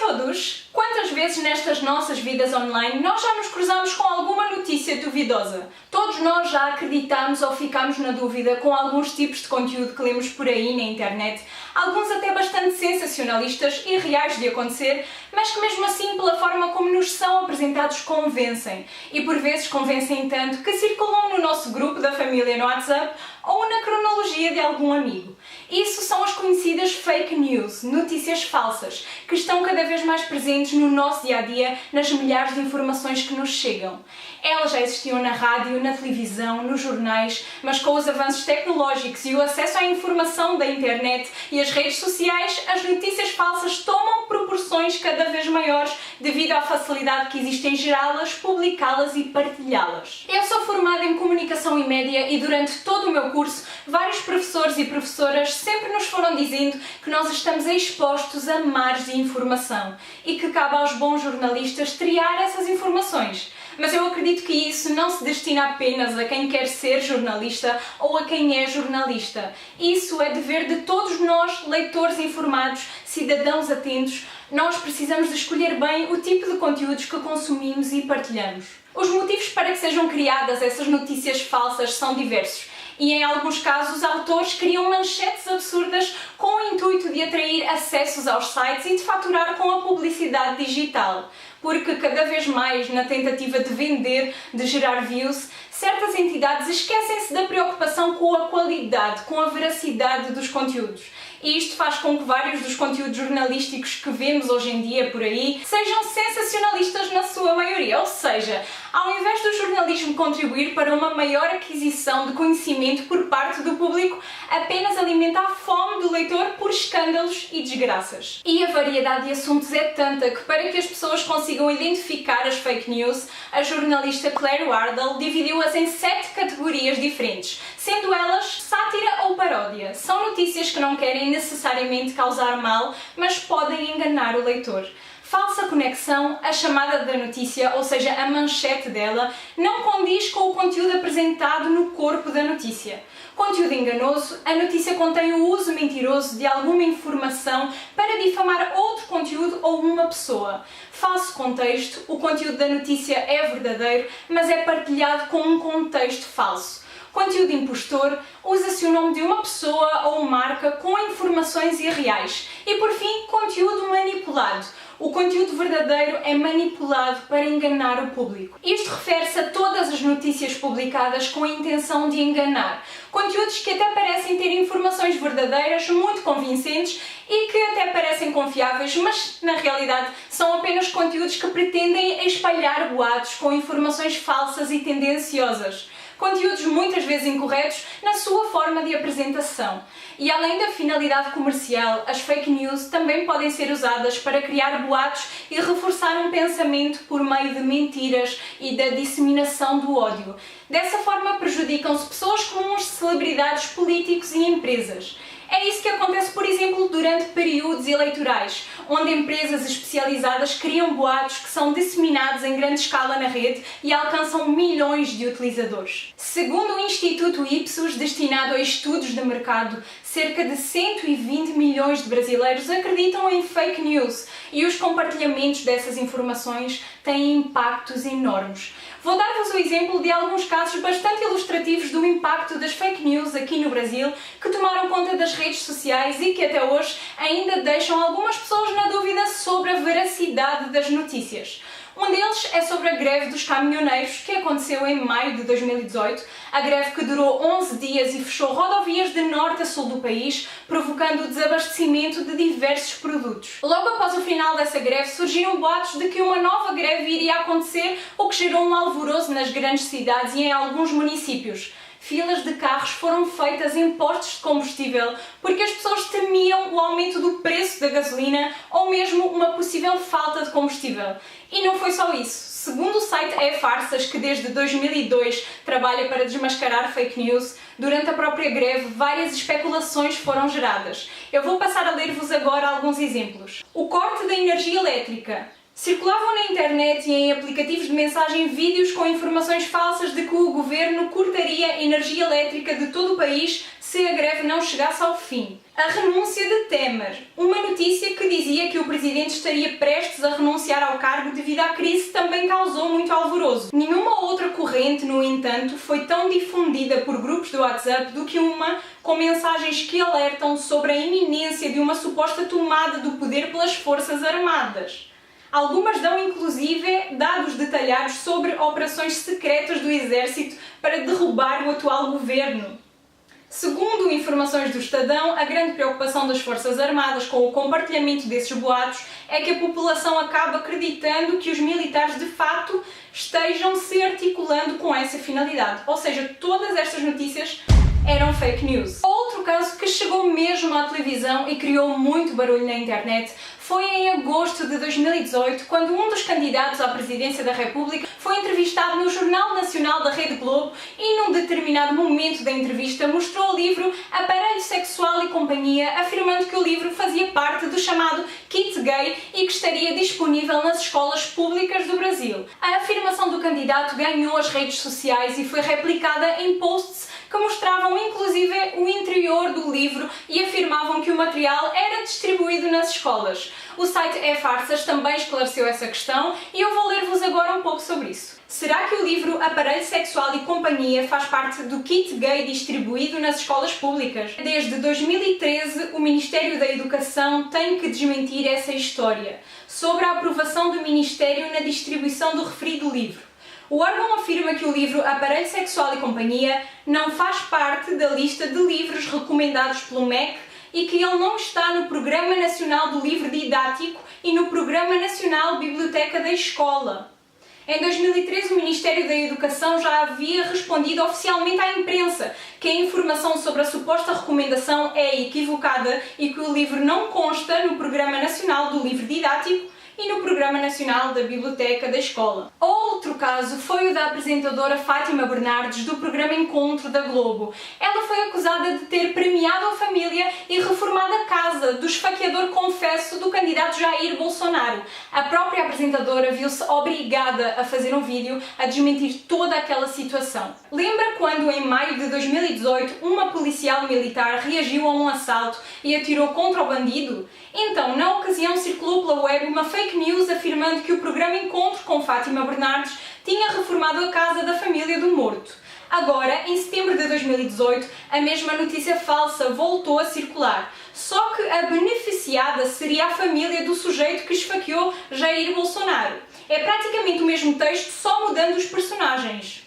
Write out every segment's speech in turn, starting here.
todos! Quantas vezes nestas nossas vidas online nós já nos cruzamos com alguma notícia duvidosa? Todos nós já acreditamos ou ficamos na dúvida com alguns tipos de conteúdo que lemos por aí na internet, alguns até bastante sensacionalistas e reais de acontecer, mas que mesmo assim, pela forma como nos são apresentados, convencem. E por vezes convencem tanto que circulam no nosso grupo da família no WhatsApp ou na cronologia de algum amigo. Isso são as conhecidas fake news, notícias falsas, que estão cada vez mais presentes no nosso dia-a-dia, nas milhares de informações que nos chegam. Elas já existiam na rádio, na televisão, nos jornais, mas com os avanços tecnológicos e o acesso à informação da internet e as redes sociais, as notícias falsas tomam proporções cada vez maiores devido à facilidade que existe em gerá-las, publicá-las e partilhá-las. Eu sou formada em Comunicação e Média e durante todo o meu curso, vários professores e professoras sempre nos foram dizendo que nós estamos expostos a mares de informação e que cabe aos bons jornalistas triar essas informações. Mas eu acredito que isso não se destina apenas a quem quer ser jornalista ou a quem é jornalista. Isso é dever de todos nós, leitores informados, cidadãos atentos. Nós precisamos de escolher bem o tipo de conteúdos que consumimos e partilhamos. Os motivos para que sejam criadas essas notícias falsas são diversos. E em alguns casos, autores criam manchetes absurdas com o intuito de atrair acessos aos sites e de faturar com a publicidade digital. Porque cada vez mais, na tentativa de vender, de gerar views, certas entidades esquecem-se da preocupação com a qualidade, com a veracidade dos conteúdos. E isto faz com que vários dos conteúdos jornalísticos que vemos hoje em dia por aí sejam sensacionalistas na sua maioria, ou seja, ao invés do jornalismo contribuir para uma maior aquisição de conhecimento por parte do público, apenas alimenta a fome do leitor por escândalos e desgraças. E a variedade de assuntos é tanta que, para que as pessoas consigam identificar as fake news, a jornalista Claire Wardle dividiu-as em 7 categorias diferentes, sendo elas sátira ou paródia. São notícias que não querem necessariamente causar mal, mas podem enganar o leitor. Falsa conexão, a chamada da notícia, ou seja, a manchete dela, não condiz com o conteúdo apresentado no corpo da notícia. Conteúdo enganoso, a notícia contém o uso mentiroso de alguma informação para difamar outro conteúdo ou uma pessoa. Falso contexto, o conteúdo da notícia é verdadeiro, mas é partilhado com um contexto falso. Conteúdo impostor, usa-se o nome de uma pessoa ou marca com informações irreais. E por fim, conteúdo manipulado. O conteúdo verdadeiro é manipulado para enganar o público. Isto refere-se a todas as notícias publicadas com a intenção de enganar. Conteúdos que até parecem ter informações verdadeiras, muito convincentes e que até parecem confiáveis, mas na realidade são apenas conteúdos que pretendem espalhar boatos com informações falsas e tendenciosas. Conteúdos muitas vezes incorretos na sua forma de apresentação. E além da finalidade comercial, as fake news também podem ser usadas para criar boatos e reforçar um pensamento por meio de mentiras e da disseminação do ódio. Dessa forma prejudicam-se pessoas comuns, celebridades, políticos e empresas. É isso que acontece, por exemplo, durante períodos eleitorais, onde empresas especializadas criam boatos que são disseminados em grande escala na rede e alcançam milhões de utilizadores. Segundo o Instituto Ipsos, destinado a estudos de mercado, cerca de 120 milhões de brasileiros acreditam em fake news e os compartilhamentos dessas informações têm impactos enormes. Vou dar-vos o exemplo de alguns casos bastante ilustrativos do impacto das fake news aqui no Brasil, que tomaram conta das redes sociais e que até hoje ainda deixam algumas pessoas na dúvida sobre a veracidade das notícias. Um deles é sobre a greve dos caminhoneiros, que aconteceu em maio de 2018, a greve que durou 11 dias e fechou rodovias de norte a sul do país, provocando o desabastecimento de diversos produtos. Logo após o final dessa greve, surgiram boatos de que uma nova greve iria acontecer, o que gerou um alvoroço nas grandes cidades e em alguns municípios. Filas de carros foram feitas em postos de combustível porque as pessoas temiam o aumento do preço da gasolina ou mesmo uma possível falta de combustível. E não foi só isso. Segundo o site E-Farsas, que desde 2002 trabalha para desmascarar fake news, durante a própria greve várias especulações foram geradas. Eu vou passar a ler-vos agora alguns exemplos. O corte da energia elétrica. Circulavam na internet e em aplicativos de mensagem vídeos com informações falsas de que o governo cortaria a energia elétrica de todo o país se a greve não chegasse ao fim. A renúncia de Temer, uma notícia que dizia que o presidente estaria prestes a renunciar ao cargo devido à crise, também causou muito alvoroço. Nenhuma outra corrente, no entanto, foi tão difundida por grupos do WhatsApp do que uma com mensagens que alertam sobre a iminência de uma suposta tomada do poder pelas Forças Armadas. Algumas dão inclusive dados detalhados sobre operações secretas do exército para derrubar o atual governo. Segundo informações do Estadão, a grande preocupação das Forças Armadas com o compartilhamento desses boatos é que a população acaba acreditando que os militares de facto estejam se articulando com essa finalidade. Ou seja, todas estas notícias eram fake news. Outro caso que chegou mesmo à televisão e criou muito barulho na internet foi em agosto de 2018, quando um dos candidatos à presidência da República foi entrevistado no Jornal Nacional da Rede Globo e, num determinado momento da entrevista, mostrou o livro Aparelho Sexual e Companhia, afirmando que o livro fazia parte do chamado Kit Gay e que estaria disponível nas escolas públicas do Brasil. A afirmação do candidato ganhou as redes sociais e foi replicada em posts que mostravam inclusive o interior do livro e afirmavam que o material era distribuído nas escolas. O site E-Farsas também esclareceu essa questão e eu vou ler-vos agora um pouco sobre isso. Será que o livro Aparelho Sexual e Companhia faz parte do kit gay distribuído nas escolas públicas? Desde 2013, o Ministério da Educação tem que desmentir essa história sobre a aprovação do Ministério na distribuição do referido livro. O órgão afirma que o livro Aparelho Sexual e Companhia não faz parte da lista de livros recomendados pelo MEC e que ele não está no Programa Nacional do Livro Didático e no Programa Nacional Biblioteca da Escola. Em 2013, o Ministério da Educação já havia respondido oficialmente à imprensa que a informação sobre a suposta recomendação é equivocada e que o livro não consta no Programa Nacional do Livro Didático e no Programa Nacional da Biblioteca da Escola. Outro caso foi o da apresentadora Fátima Bernardes do programa Encontro da Globo. Ela foi acusada de ter premiado a família e reformado a casa do esfaqueador confesso do candidato Jair Bolsonaro. A própria apresentadora viu-se obrigada a fazer um vídeo a desmentir toda aquela situação. Lembra quando, em maio de 2018, uma policial militar reagiu a um assalto e atirou contra o bandido? Então, na ocasião, circulou pela web uma fake news afirmando que o programa Encontro com Fátima Bernardes tinha reformado a casa da família do morto. Agora, em setembro de 2018, a mesma notícia falsa voltou a circular. Só que a beneficiada seria a família do sujeito que esfaqueou Jair Bolsonaro. É praticamente o mesmo texto, só mudando os personagens.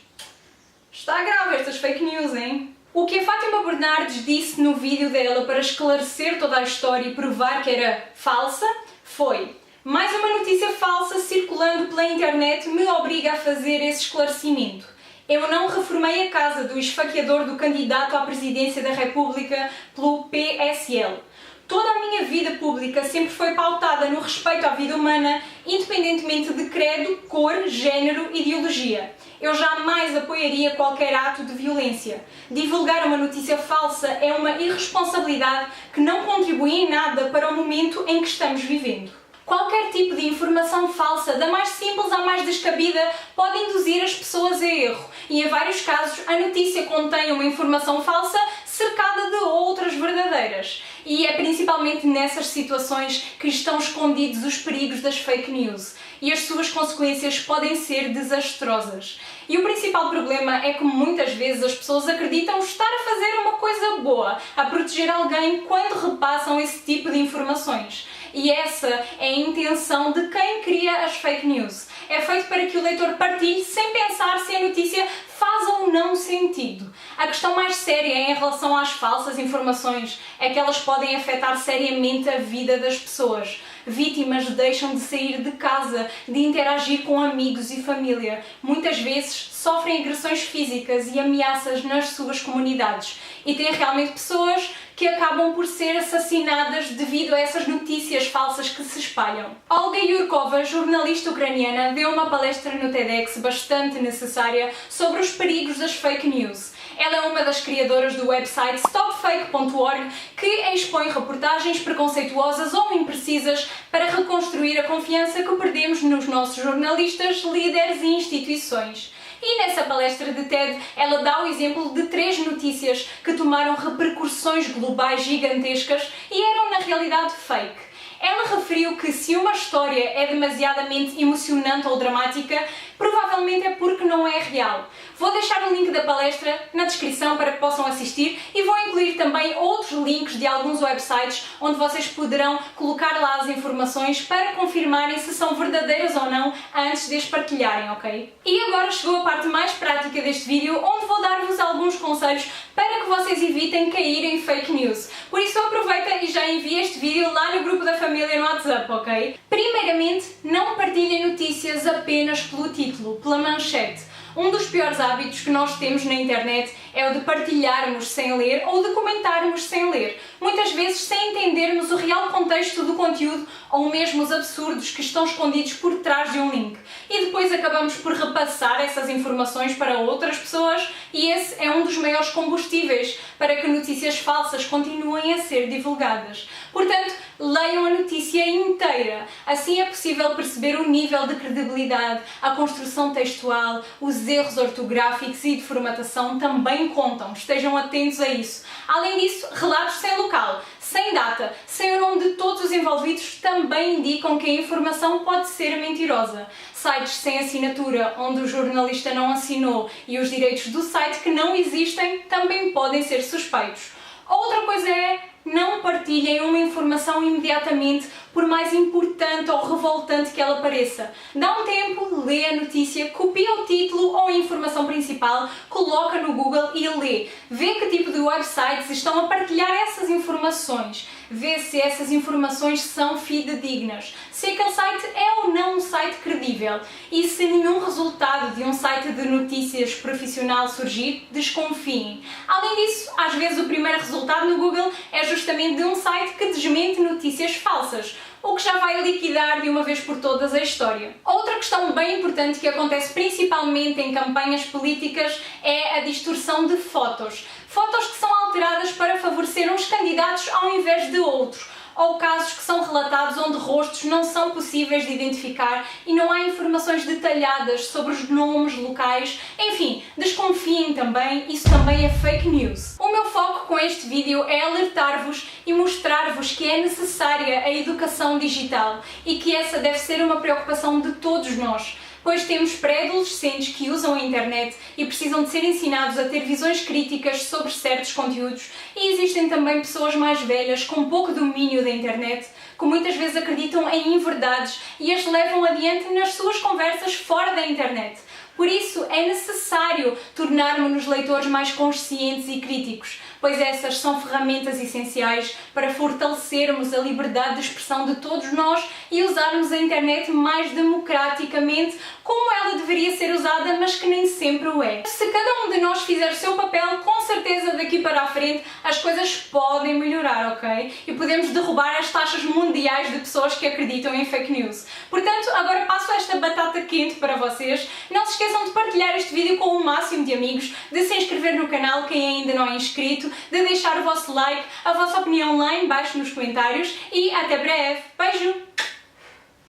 Está grave estas fake news, hein? O que a Fátima Bernardes disse no vídeo dela para esclarecer toda a história e provar que era falsa foi: mais uma notícia falsa circulando pela internet me obriga a fazer esse esclarecimento. Eu não reformei a casa do esfaqueador do candidato à presidência da República pelo PSL. Toda a minha vida pública sempre foi pautada no respeito à vida humana, independentemente de credo, cor, género, ideologia. Eu jamais apoiaria qualquer ato de violência. Divulgar uma notícia falsa é uma irresponsabilidade que não contribui em nada para o momento em que estamos vivendo. Qualquer tipo de informação falsa, da mais simples à mais descabida, pode induzir as pessoas a erro. E em vários casos, a notícia contém uma informação falsa cercada de outras verdadeiras. E é principalmente nessas situações que estão escondidos os perigos das fake news. E as suas consequências podem ser desastrosas. E o principal problema é que muitas vezes as pessoas acreditam estar a fazer uma coisa boa, a proteger alguém quando repassam esse tipo de informações. E essa é a intenção de quem cria as fake news. É feito para que o leitor partilhe sem pensar se a notícia faz ou não sentido. A questão mais séria em relação às falsas informações é que elas podem afetar seriamente a vida das pessoas. Vítimas deixam de sair de casa, de interagir com amigos e família. Muitas vezes sofrem agressões físicas e ameaças nas suas comunidades. E tem realmente pessoas que acabam por ser assassinadas devido a essas notícias falsas que se espalham. Olga Yurkova, jornalista ucraniana, deu uma palestra no TEDx bastante necessária sobre os perigos das fake news. Ela é uma das criadoras do website stopfake.org, que expõe reportagens preconceituosas ou imprecisas para reconstruir a confiança que perdemos nos nossos jornalistas, líderes e instituições. E nessa palestra de TED, ela dá o exemplo de 3 notícias que tomaram repercussões globais gigantescas e eram na realidade fake. Ela referiu que se uma história é demasiadamente emocionante ou dramática, provavelmente é porque não é real. Vou deixar o link da palestra na descrição para que possam assistir e vou incluir também outros links de alguns websites onde vocês poderão colocar lá as informações para confirmarem se são verdadeiras ou não antes de as partilharem, ok? E agora chegou a parte mais prática deste vídeo, onde vou dar-vos alguns conselhos para que vocês evitem cair em fake news. Por isso aproveita e já envia este vídeo lá no grupo da família no WhatsApp, ok? Primeiramente, não partilhem notícias apenas pelo título, pela manchete. Um dos piores hábitos que nós temos na internet é o de partilharmos sem ler ou de comentarmos sem ler, muitas vezes sem entendermos o real contexto do conteúdo ou mesmo os absurdos que estão escondidos por trás de um link. E depois acabamos por repassar essas informações para outras pessoas e esse é um dos maiores combustíveis para que notícias falsas continuem a ser divulgadas. Portanto, leiam a notícia inteira. Assim é possível perceber o nível de credibilidade, a construção textual, os erros ortográficos e de formatação também contam. Estejam atentos a isso. Além disso, relatos sem local, sem data, sem o nome de todos os envolvidos também indicam que a informação pode ser mentirosa. Sites sem assinatura, onde o jornalista não assinou, e os direitos do site que não existem também podem ser suspeitos. Outra coisa é: não partilhem uma informação imediatamente, por mais importante ou revoltante que ela pareça. Dá um tempo, lê a notícia, copia o título ou a informação principal, coloca no Google e lê. Vê que tipo de websites estão a partilhar essas informações. Vê se essas informações são fidedignas, se aquele site é ou não um site credível. E se nenhum resultado de um site de notícias profissional surgir, desconfiem. Além disso, às vezes o primeiro resultado no Google é justamente de um site que desmente notícias falsas, o que já vai liquidar de uma vez por todas a história. Outra questão bem importante que acontece principalmente em campanhas políticas é a distorção de fotos. Fotos que são alteradas para favorecer uns candidatos ao invés de outros, ou casos que são relatados onde rostos não são possíveis de identificar e não há informações detalhadas sobre os nomes locais. Enfim, desconfiem também, isso também é fake news. O meu foco com este vídeo é alertar-vos e mostrar-vos que é necessária a educação digital e que essa deve ser uma preocupação de todos nós, pois temos pré-adolescentes que usam a internet e precisam de ser ensinados a ter visões críticas sobre certos conteúdos, e existem também pessoas mais velhas com pouco domínio da internet que muitas vezes acreditam em inverdades e as levam adiante nas suas conversas fora da internet. Por isso, é necessário tornarmos-nos leitores mais conscientes e críticos, pois essas são ferramentas essenciais para fortalecermos a liberdade de expressão de todos nós e usarmos a internet mais democraticamente, como ela deveria ser usada, mas que nem sempre o é. Se cada um de nós fizer o seu papel, com certeza daqui para a frente as coisas podem melhorar, ok? E podemos derrubar as taxas mundiais de pessoas que acreditam em fake news. Portanto, agora passo esta batata quente para vocês. Não se esqueçam de partilhar este vídeo com o máximo de amigos, de se inscrever no canal quem ainda não é inscrito, de deixar o vosso like, a vossa opinião lá em baixo nos comentários e até breve. Beijo!